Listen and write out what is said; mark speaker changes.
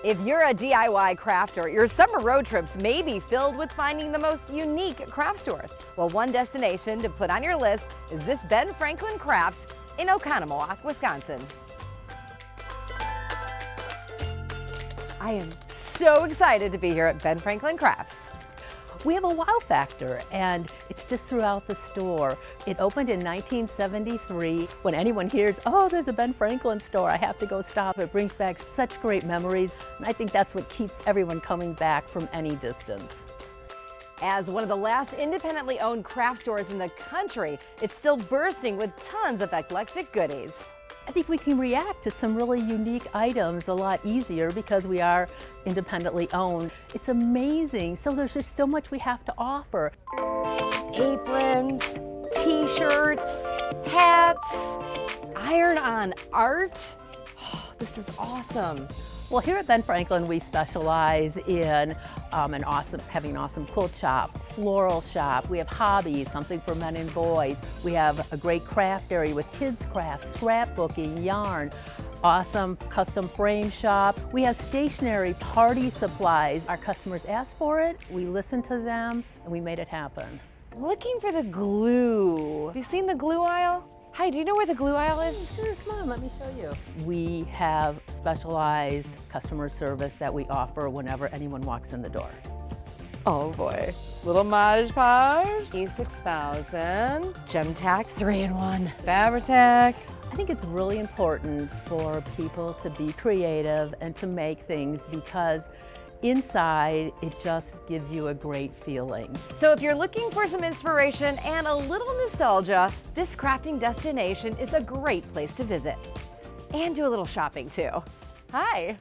Speaker 1: If you're a DIY crafter, your summer road trips may be filled with finding the most unique craft stores. Well, one destination to put on your list is this Ben Franklin Crafts in Oconomowoc, Wisconsin. I am so excited to be here at Ben Franklin Crafts.
Speaker 2: We have a wow factor, and it's just throughout the store. It opened in 1973. When anyone hears, oh, there's a Ben Franklin store, I have to go stop. It brings back such great memories, and I think that's what keeps everyone coming back from any distance.
Speaker 1: As one of the last independently owned craft stores in the country, it's still bursting with tons of eclectic goodies.
Speaker 2: I think we can react to some really unique items a lot easier because we are independently owned. It's amazing. So there's just so much we have to offer.
Speaker 1: Aprons, t-shirts, hats, iron-on art. Oh, this is awesome.
Speaker 2: Well, here at Ben Franklin, we specialize in having an awesome quilt shop, floral shop. We have hobbies, something for men and boys. We have a great craft area with kids crafts, scrapbooking, yarn, awesome custom frame shop. We have stationery, party supplies. Our customers ask for it, we listen to them, and we made it happen.
Speaker 1: Looking for the glue. Have you seen the glue aisle? Hi, do you know where the glue aisle is?
Speaker 2: Sure, come on, let me show you. We have specialized customer service that we offer whenever anyone walks in the door.
Speaker 1: Oh boy. Little Mod Podge, E6000, Gemtac 3-in-1, Fabri-Tac.
Speaker 2: I think it's really important for people to be creative and to make things because inside, it just gives you a great feeling.
Speaker 1: So if you're looking for some inspiration and a little nostalgia, this crafting destination is a great place to visit. And do a little shopping too. Hi.